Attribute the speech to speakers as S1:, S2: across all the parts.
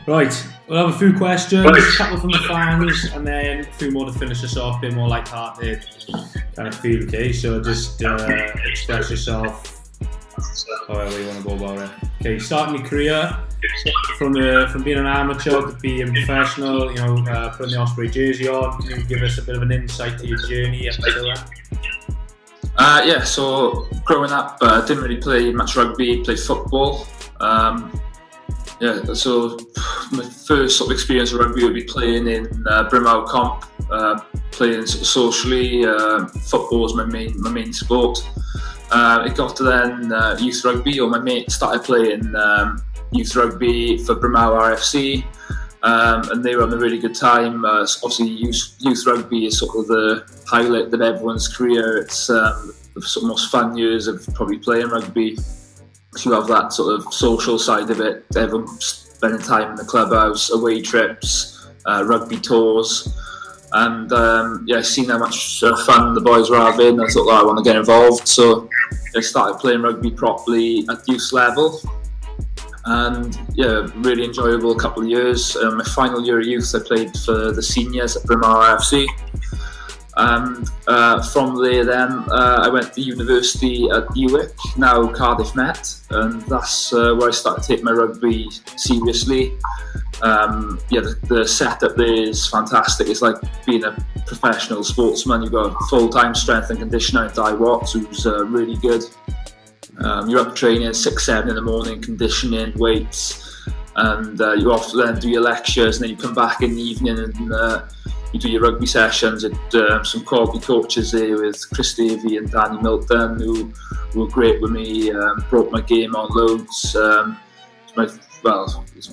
S1: Right, we'll have a few questions, a couple from the fans, and then a few more to finish us off, a bit more light-hearted kind of feel, okay? So just express yourself however you want to go about it. Okay, starting your career from being an amateur to being professional, putting the Osprey jersey on. Can you give us a bit of an insight to your journey up until then?
S2: So growing up, didn't really play much rugby, played football. So my first sort of experience of rugby would be playing in Brimhow Comp, playing sort of socially. Football was my main sport. It got to then youth rugby, or my mate started playing youth rugby for Brimhow RFC, and they were on a really good time. Obviously, youth rugby is sort of the highlight of everyone's career. It's the sort of most fun years of probably playing rugby. So you have that sort of social side of it, everyone spending time in the clubhouse, away trips, rugby tours, and seeing how much fun the boys were having, I thought, I want to get involved. So I started playing rugby properly at youth level, and really enjoyable couple of years. My final year of youth, I played for the seniors at Brimhow RFC. And from there then I went to university at UWIC, now Cardiff Met, and that's where I started taking my rugby seriously. The setup there is fantastic. It's like being a professional sportsman. You've got full-time strength and conditioner at Di Watts, who's really good. You're up training 6, 7 in the morning, conditioning, weights, and you often then do your lectures, and then you come back in the evening and you do your rugby sessions at some quality coaches there with Chris Davey and Danny Milton, who were great with me, brought my game on loads. It's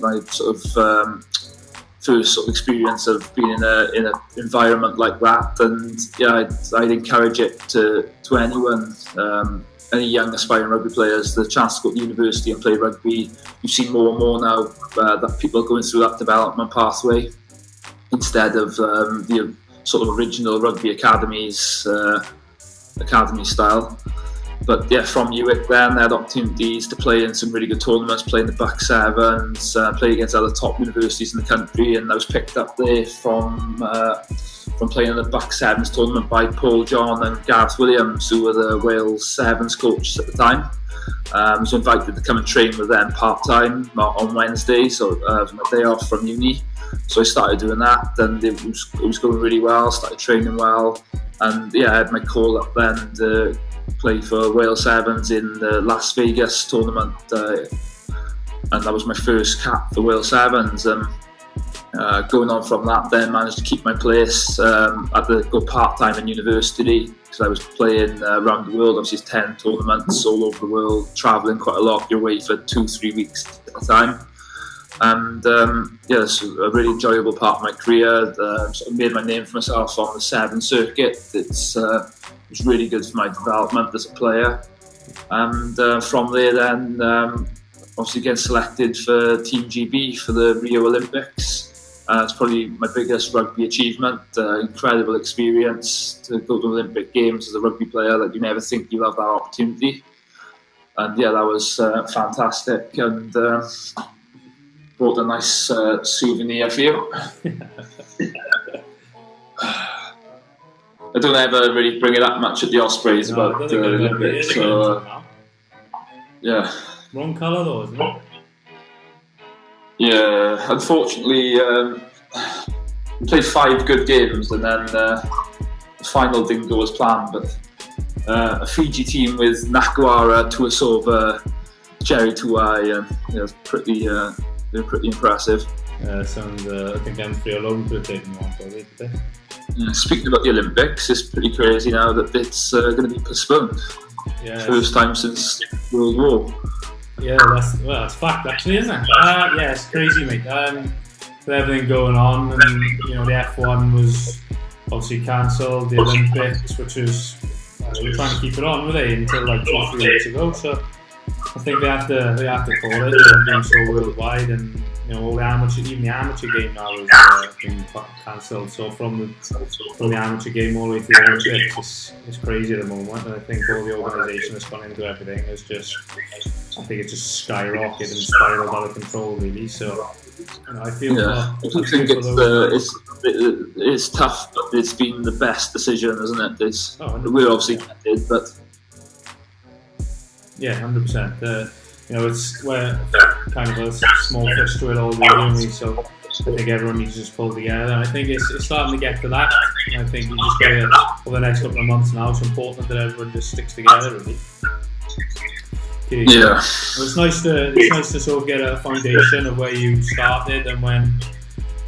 S2: my sort of first sort of experience of being in an environment like that, and I'd encourage it to anyone, any young aspiring rugby players, the chance to go to university and play rugby. You've seen more and more now that people are going through that development pathway, instead of the sort of original rugby academy style. But from UWIC then, I had opportunities to play in some really good tournaments, play in the Buck Sevens, play against other top universities in the country, and I was picked up there from playing in the Buck Sevens tournament by Paul John and Gareth Williams, who were the Wales Sevens coaches at the time. I was invited to come and train with them part-time on Wednesdays, so my day off from uni. So I started doing that, and it was going really well. Started training well, and I had my call up then to play for Wales Sevens in the Las Vegas tournament, and that was my first cap for Wales Sevens. And going on from that, then managed to keep my place. Had to go part time in university because I was playing around the world. Obviously, 10 tournaments all over the world, travelling quite a lot. You're away for 2-3 weeks at a time. And it's a really enjoyable part of my career. Sort of made my name for myself on the Seven circuit. It was really good for my development as a player. And from there then, obviously getting selected for Team GB for the Rio Olympics. It's probably my biggest rugby achievement. Incredible experience to go to Olympic Games as a rugby player. That you never think you'll have that opportunity. And that was fantastic. And brought a nice souvenir for you. I don't ever really bring it up much at the Ospreys about the Olympics.
S1: Wrong colour though, isn't it?
S2: Yeah, unfortunately, we played 5 good games, and then the final didn't go as planned. But a Fiji team with Nakwara, Tuasova, Jerry Tuai, and it was pretty. They're pretty impressive.
S1: I think them 3 alone could have taken one for it, didn't they?
S2: Speaking about the Olympics, it's pretty crazy now that it's going to be postponed.
S1: Yeah.
S2: First time since World War.
S1: Yeah, that's fact actually, isn't it? It's crazy, mate. With everything going on, and the F1 was obviously cancelled, the Olympics, which was they were trying to keep it on, were they, until like 2-3 weeks ago. So I think they have to call it. They're being so worldwide, and all the amateur game now is being cancelled. So from the amateur game all the way to the Olympics, it's crazy at the moment. And I think all the organisation that's gone into everything is just, I think it's just skyrocketed and spiraled out of control really. So I feel
S2: I think it's tough, but it's been the best decision, isn't it? We're obviously gutted, but
S1: yeah, 100%. It's where kind of a small fish to it all, really. So I think everyone needs to just pull together. And I think it's starting to get to that. And I think you just got to, for the next couple of months now, it's important that everyone just sticks together, really. Okay.
S2: Yeah.
S1: Well, it's nice to sort of get a foundation of where you started and when,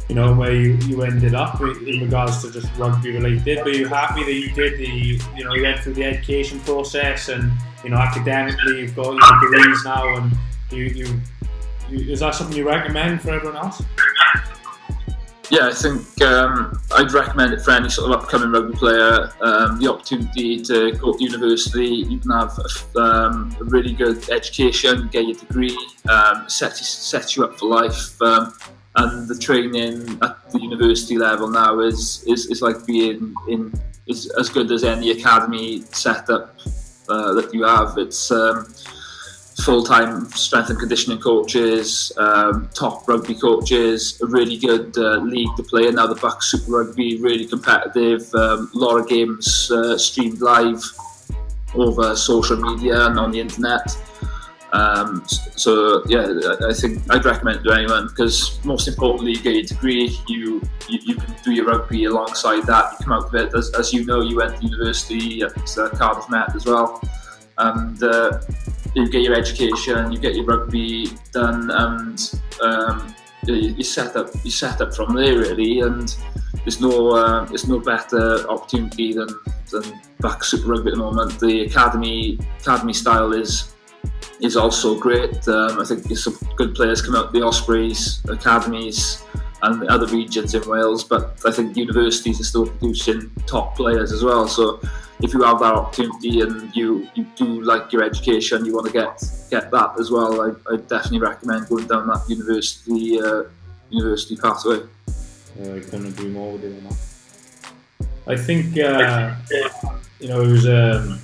S1: where you ended up in regards to just rugby related. But are you happy that you did you went through the education process and, academically you've got your degrees now, and you is that something you recommend for everyone else?
S2: Yeah, I think I'd recommend it for any sort of upcoming rugby player. The opportunity to go to university, you can have a really good education, get your degree, set you up for life, and the training at the university level now is like being is as good as any academy setup that you have. It's full-time strength and conditioning coaches, top rugby coaches, a really good league to play in now, the Bucks Super Rugby, really competitive, a lot of games streamed live over social media and on the internet. So yeah, I think I'd recommend it to anyone, because most importantly, you get your degree, you can do your rugby alongside that. You come out of it, as you know, you went to university at Cardiff Met as well, and you get your education, you get your rugby done, and you set up from there, really. And there's no better opportunity than back Super Rugby at the moment. The academy style is also great. I think there's some good players come out of the Ospreys academies and the other regions in Wales, but I think universities are still producing top players as well. So if you have that opportunity and you do like your education, you want to get that as well, I definitely recommend going down that university pathway.
S1: I couldn't agree more with you on that. I think it was a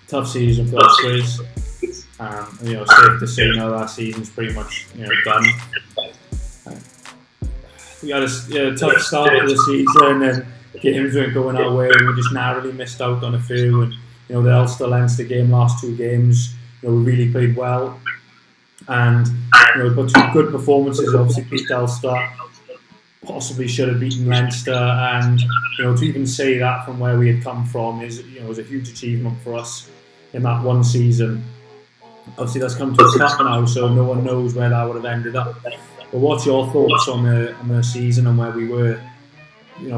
S1: tough season for Ospreys. Safe to say now that season's pretty much done. We had a tough start to the season, and games weren't going our way. We just narrowly missed out on a few, and the Ulster-Leinster game, last two games, we really played well, and we put two good performances. Obviously beat Ulster, possibly should have beaten Leinster, and to even say that from where we had come from is was a huge achievement for us in that one season. Obviously that's come to a stop now, so no one knows where that would have ended up. But what's your thoughts on the season and where we were,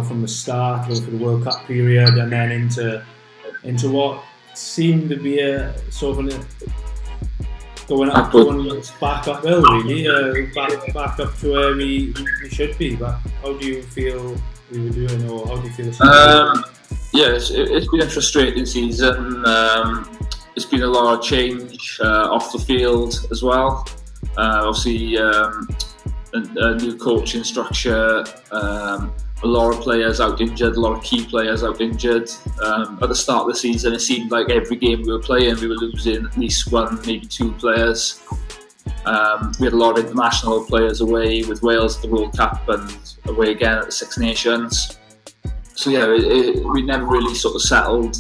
S1: from the start, for the World Cup period, and then into what seemed to be a sort of going back uphill, really, back up to where we should be. But how do you feel we were doing, or how do you feel?
S2: It's been a frustrating season. It's been a lot of change off the field as well. Obviously, a new coaching structure, a lot of players out injured, a lot of key players out injured. At the start of the season, it seemed like every game we were playing, we were losing at least one, maybe two players. We had a lot of international players away with Wales at the World Cup and away again at the Six Nations. So yeah, we never really sort of settled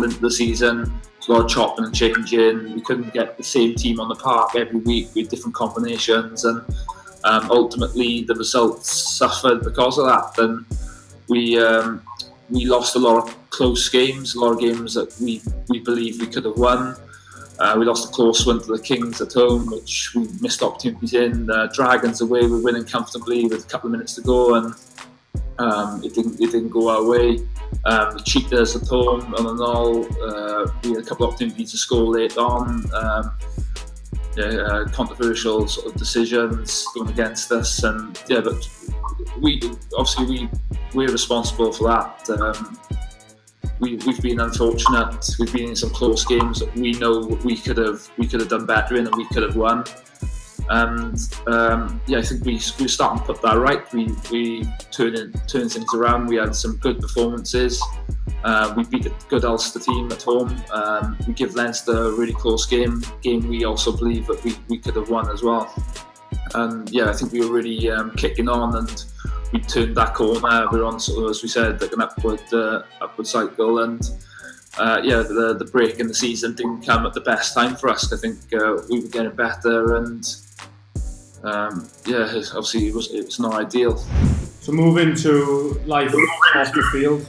S2: into the season. A lot of chopping and changing. We couldn't get the same team on the park every week with different combinations, and ultimately the results suffered because of that. And we lost a lot of close games, a lot of games that we believe we could have won. We lost a close one to the Kings at home, which we missed opportunities in. Dragons away, we're winning comfortably with a couple of minutes to go, and it didn't go our way. The Cheetahs at home, all in all, we had a couple of opportunities to score late on. Controversial sort of decisions going against us, and but we're responsible for that. We've been unfortunate. We've been in some close games that we know we could have done better in, and we could have won. And I think we're starting to put that right. We turned things around. We had some good performances. We beat a good Ulster team at home. We give Leinster a really close game we also believe that we could have won as well. and yeah, I think we were really kicking on, and we turned that corner. We were on sort of, as we said, like an upward cycle, and yeah, the break in the season didn't come at the best time for us. I think we were getting better, and yeah, obviously it was not ideal.
S1: So moving to life off the field,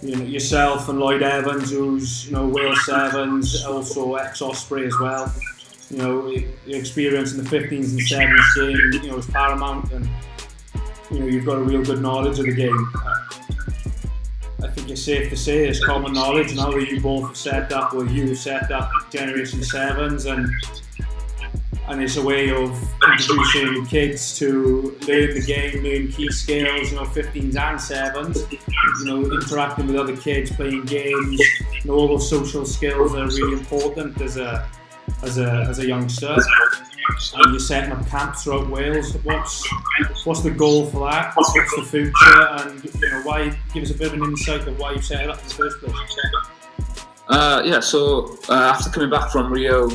S1: you know, yourself and Lloyd Evans, who's, you know, Wales Sevens, also ex-Osprey as well. You know, your experience in the 15s and 7s game, you know, is paramount, and you know, you've got a real good knowledge of the game. I think it's safe to say it's common knowledge now that you both have set up, or you set up Generation 7s, and it's a way of introducing kids to learn the game, learn key skills, you know, 15s and 7s, you know, interacting with other kids, playing games, you know, all those social skills are really important as a youngster. And you're setting up camps throughout Wales. What's the goal for that? What's the future? And you know, why? Give us a bit of an insight of why you set it up in the first place.
S2: Yeah, so after coming back from Rio,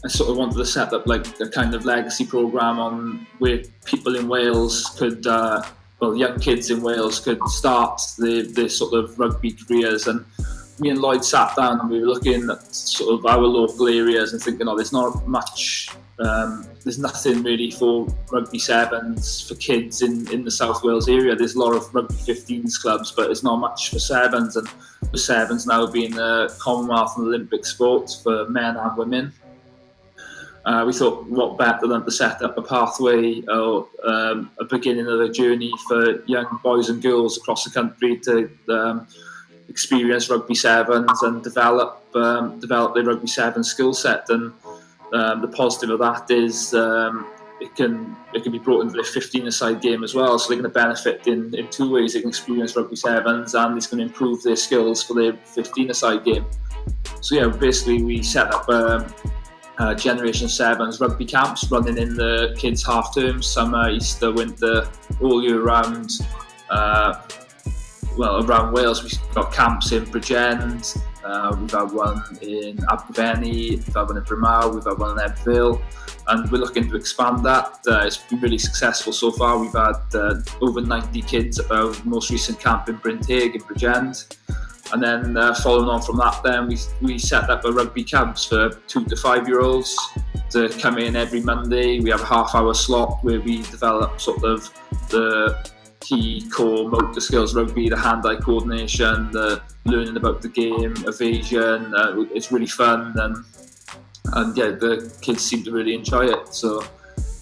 S2: I sort of wanted to set up like a kind of legacy program on where people in Wales could, young kids in Wales could start their sort of rugby careers. And me and Lloyd sat down and we were looking at sort of our local areas and thinking, oh, there's not much, there's nothing really for rugby sevens for kids in the South Wales area. There's a lot of rugby 15s clubs, but there's not much for sevens. And for sevens now being a Commonwealth and Olympic sport for men and women, we thought, what better than to set up a pathway or a beginning of a journey for young boys and girls across the country to experience rugby sevens and develop their rugby seven skill set. And the positive of that is it can be brought into the 15-a-side game as well, so they're going to benefit in two ways. They can experience rugby sevens, and it's going to improve their skills for their 15-a-side game. So yeah, basically we set up Generation 7's rugby camps running in the kids' half terms, summer, Easter, winter, all year round. Around Wales, we've got camps in Bridgend, we've had one in Abergavenny, we've had one in Brimau, we've had one in Ebbville, and we're looking to expand that. It's been really successful so far. We've had over 90 kids at our most recent camp in Bryntheg in Bridgend. And then following on from that, then we set up a rugby camps for 2 to 5 year olds to come in every Monday. We have a half-hour slot where we develop sort of the key core motor skills rugby, the hand-eye coordination, the learning about the game, evasion. It's really fun, and yeah, the kids seem to really enjoy it. So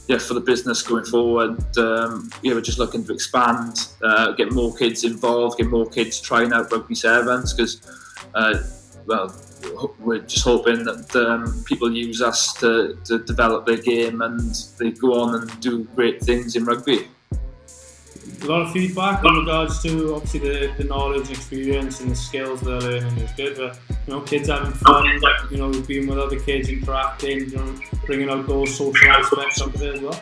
S2: yeah, for the business going forward, we're just looking to expand, get more kids involved, get more kids trying out rugby sevens, because we're just hoping that people use us to develop their game and they go on and do great things in rugby.
S1: A lot of feedback in regards to obviously the knowledge, experience, and the skills they're learning is good. But you know, kids having fun, you know, being with other kids, interacting, you know, bringing out those social aspects of it as well.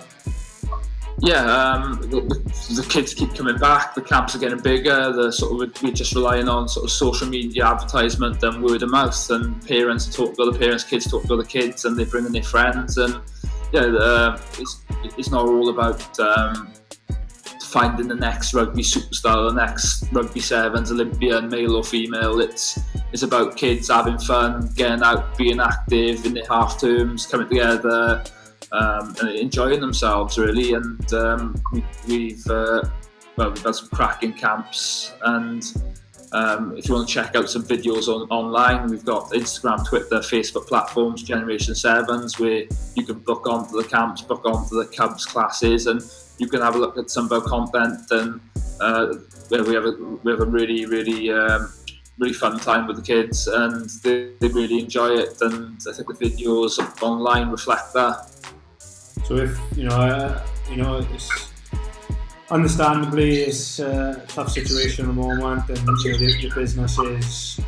S2: Yeah, the kids keep coming back. The camps are getting bigger. We're just relying on sort of social media advertisement and word of mouth, and parents talk to other parents, kids talk to other kids, and they bring in their friends. And yeah, it's not all about finding the next rugby superstar, the next rugby sevens Olympian, male or female. It's about kids having fun, getting out, being active in their half terms, coming together, and enjoying themselves really. And we've had some cracking camps, and if you want to check out some videos online, we've got Instagram, Twitter, Facebook platforms, Generation 7s, where you can book onto the camps, book onto the Cubs classes, and you can have a look at some of our content. And we have a really, really, really fun time with the kids, and they really enjoy it. And I think the videos online reflect that.
S1: So if it's understandably it's a tough situation at the moment, and you know, the business is,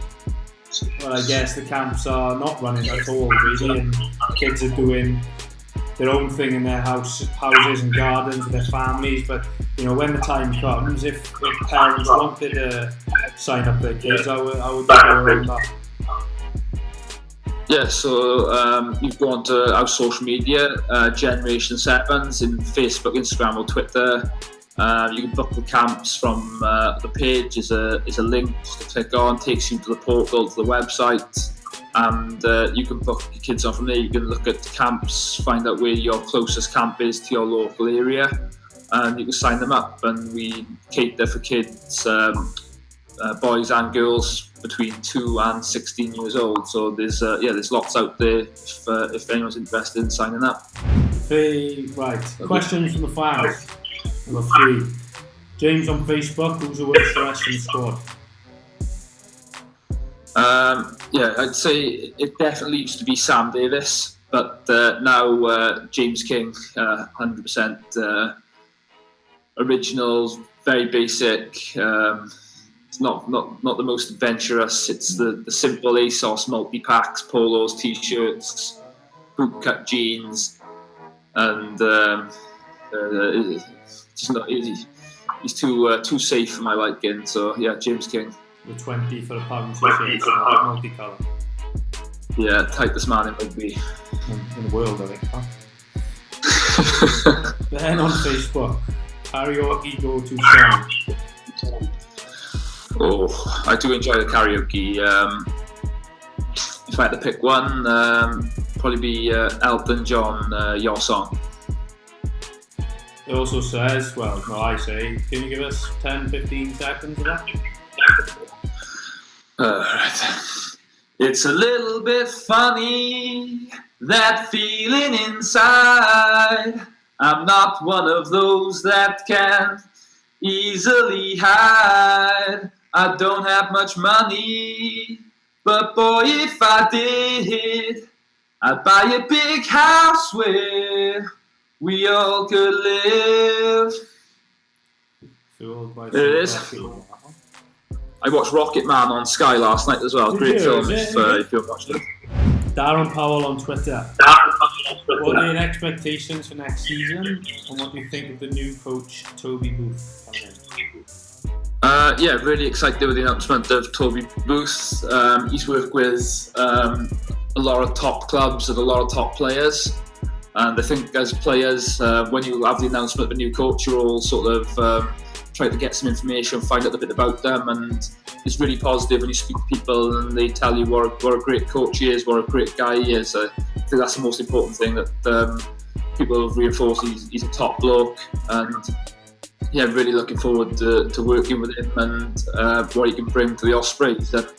S1: well, I guess the camps are not running at all really, and kids are doing their own thing in their houses and gardens with their families. But you know, when the time comes, if parents wanted to sign up their kids, how would they go around that?
S2: Yeah, so you go onto our social media, Generation Sevens in Facebook, Instagram, or Twitter. You can book the camps from the page. Is a link just to click on, takes you to the portal, to the website, and you can book your kids on from there. You can look at the camps, find out where your closest camp is to your local area, and you can sign them up. And we cater for kids, boys and girls between 2 and 16 years old. So there's lots out there if anyone's interested in signing up.
S1: Right, questions from the fans. Number 3. James on Facebook, who's the worst wrestling squad?
S2: I'd say it definitely used to be Sam Davis, but now James King, 100% original, very basic. It's not the most adventurous. It's the simple ASOS multi-packs, polos, t-shirts, bootcut jeans, and he's too safe for my liking. So yeah, James King.
S1: The 20 for a pound t-shirt, multicolour.
S2: Yeah, tightest man in rugby
S1: in the world, I think. Huh? Then on Facebook, karaoke go-to song.
S2: Oh, I do enjoy the karaoke. If I had to pick one, probably be Elton John, Your Song.
S1: It also says, I say, can you give us 10-15 seconds of that?
S2: Right. It's a little bit funny, that feeling inside. I'm not one of those that can easily hide. I don't have much money, but boy, if I did, I'd buy a big house where we all could live. There it is. I watched Rocket Man on Sky last night as well. Great film if you haven't watched it.
S1: Darren Powell on Twitter. What are your expectations for next season, and what do you think of the new coach, Toby Booth?
S2: Really excited with the announcement of Toby Booth. He's worked with a lot of top clubs and a lot of top players. And I think as players, when you have the announcement of a new coach, you're all sort of try to get some information, find out a bit about them, and it's really positive when you speak to people and they tell you what a great coach he is, what a great guy he is. I think that's the most important thing, that people have reinforced he's a top bloke, and yeah, really looking forward to working with him and what he can bring to the Ospreys, that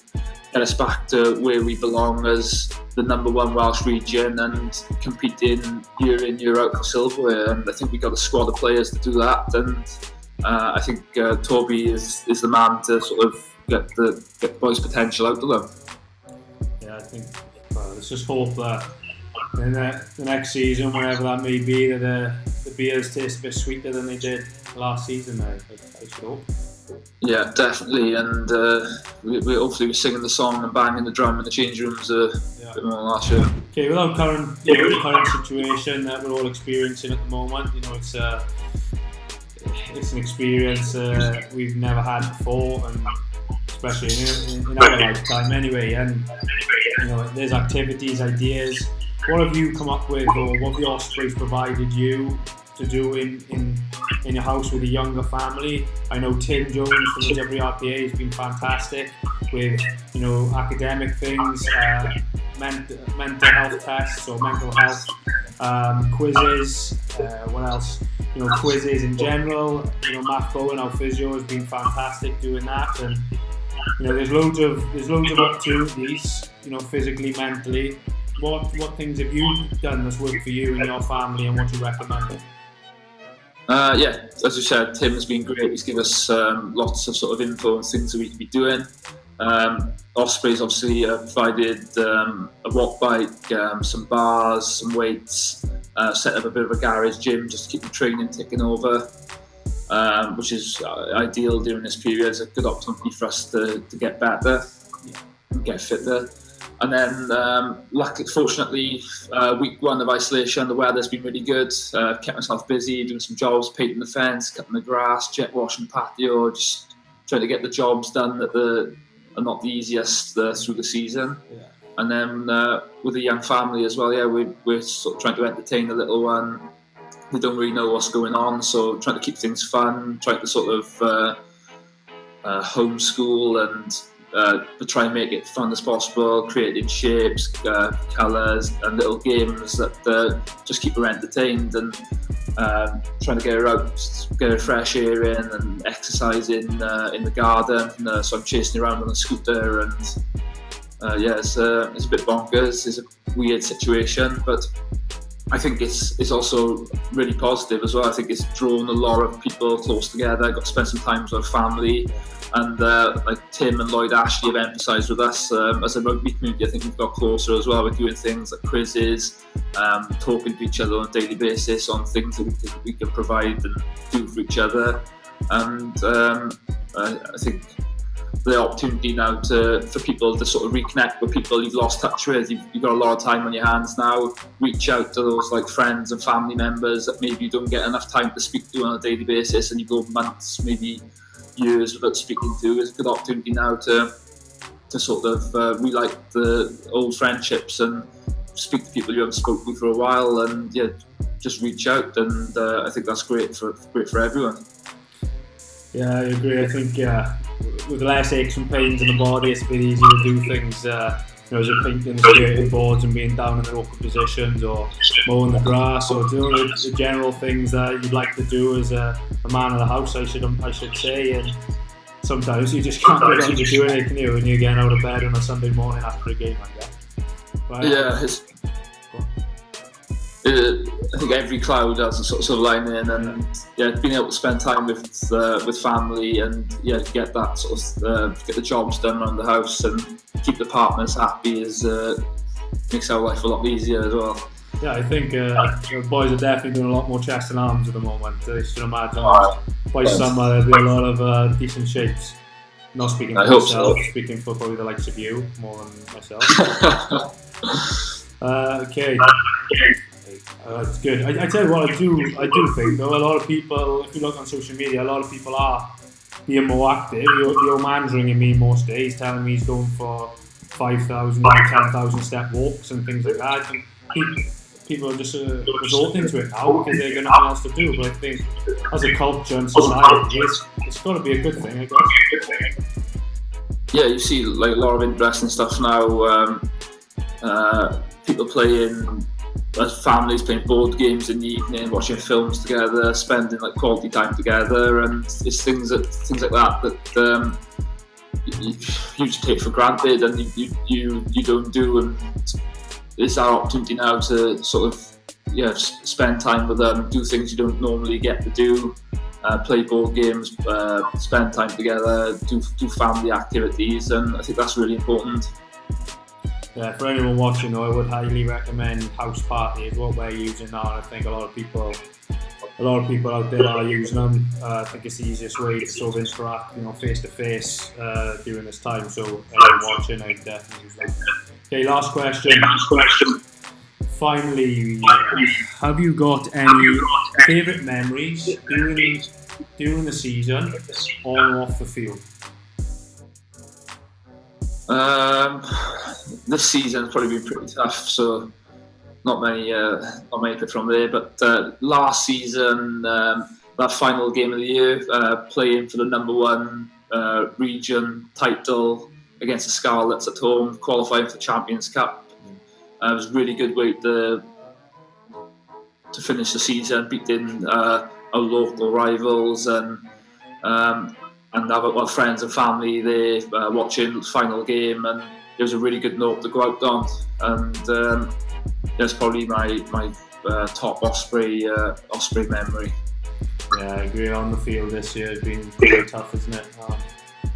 S2: get us back to where we belong as the number 1 Welsh region and competing year in, year out for silverware. And I think we've got a squad of players to do that, and I think Toby is the man to sort of get the boys' potential out of them.
S1: Yeah, I think let's just hope that in the next season, whenever that may be, that the beers taste a bit sweeter than they did last season. I should hope.
S2: Yeah, definitely, and we hopefully we're singing the song and banging the drum in the change rooms a bit more last year.
S1: Okay, with our current situation that we're all experiencing at the moment, it's an experience we've never had before, and especially in our lifetime anyway. And there's activities, ideas. What have you come up with, or what have the Ospreys provided you to do in your house with a younger family? I know Tim Jones from the WRPA has been fantastic with academic things, mental health tests or mental health quizzes. What else? Quizzes in general. Matt Bowen, our physio, has been fantastic doing that, and there's loads of opportunities. Physically, mentally. What things have you done that's worked for you and your family, and what do you recommend?
S2: As you said, Tim has been great. He's given us lots of sort of info and things that we can be doing. Ospreys obviously provided a walk bike, some bars, some weights, set up a bit of a garage gym just to keep the training ticking over, which is ideal during this period. It's a good opportunity for us to get better and get fitter. And then, fortunately, week 1 of isolation, the weather's been really good. Kept myself busy doing some jobs, painting the fence, cutting the grass, jet washing the patio, just trying to get the jobs done that are not the easiest through the season.
S1: Yeah.
S2: And then with a young family as well, we're sort of trying to entertain the little one. They don't really know what's going on, so trying to keep things fun, trying to sort of homeschool and try and make it fun as possible, creating shapes, colours and little games that just keep her entertained, and trying to get her out, get her fresh air in and exercise in the garden. So I'm chasing around on a scooter, and it's a bit bonkers. It's a weird situation, but I think it's also really positive as well. I think it's drawn a lot of people close together. I got to spend some time with family, and like Tim and Lloyd Ashley have emphasised with us as a rugby community. I think we've got closer as well. We're doing things like quizzes, talking to each other on a daily basis on things that we can provide and do for each other. And I think the opportunity now for people to sort of reconnect with people you've lost touch with. You've got a lot of time on your hands now. Reach out to those like friends and family members that maybe you don't get enough time to speak to on a daily basis, and you go months, maybe years without speaking to. It's a good opportunity now to sort of relight the old friendships and speak to people you haven't spoken to for a while, and just reach out. And I think that's great for everyone.
S1: Yeah, I agree. I think with less aches and pains in the body, it's a bit easier to do things, as you're painting the skirting boards and being down in the awkward positions, or mowing the grass, or doing the general things that you'd like to do as a man of the house, I should say. And sometimes you just can't get around to doing it, can you, when you're getting out of bed on a Sunday morning after a game like that. But,
S2: I think every cloud has a sort of lining, and being able to spend time with family and get that sort of get the jobs done around the house and keep the partners happy makes our life a lot easier as well.
S1: Yeah, I think the boys are definitely doing a lot more chest and arms at the moment. I should imagine by summer there'll be a lot of decent shapes. Not speaking for myself, speaking for probably the likes of you more than myself. Okay. It's good. I tell you what, I do think though, a lot of people, if you look on social media, a lot of people are being more active. Your man's ringing me most days, telling me he's going for 5,000 or 10,000 step walks and things like that. And people are just resorting to it now because they've got nothing else to do. But I think as a culture and society, it's got to be a good thing, I guess.
S2: Yeah, you see like a lot of interesting stuff now. People playing. As families playing board games in the evening, watching films together, spending like quality time together, and it's things like that you just take for granted and you don't do, and it's our opportunity now to sort of spend time with them, do things you don't normally get to do, play board games, spend time together, do family activities, and I think that's really important.
S1: Yeah, for anyone watching though, I would highly recommend HouseParty is what we're using now, and I think a lot of people out there are using them. I think it's the easiest way to sort of interact, face to face during this time. So anyone watching, I'd definitely use them. Okay, last question. Finally, have you got any favourite memories during the season on and off the field?
S2: This season's probably been pretty tough, so not many put from there. But last season, that final game of the year, playing for the number one region title against the Scarlets at home, qualifying for the Champions Cup, it was a really good way to finish the season, beating our local rivals and have our friends and family there watching the final game, and it was a really good note to go out on. And that's probably my top Osprey memory.
S1: Yeah, I agree. On the field this year has been pretty tough, isn't it? I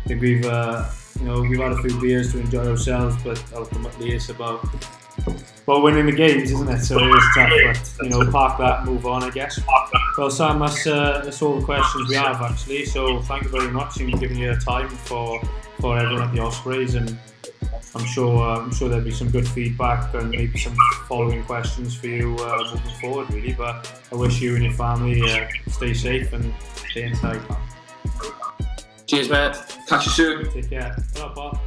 S1: think we've had a few beers to enjoy ourselves, but ultimately it's about winning the games, isn't it? So it is tough, but park that, move on, I guess. Well, Sam, that's all the questions we have actually. So thank you very much for giving your time for everyone at the Ospreys, and I'm sure there'll be some good feedback and maybe some following questions for you moving forward, really. But I wish you and your family stay safe and stay inside.
S2: Cheers, mate. Catch you soon.
S1: Take care. Bye, Bob.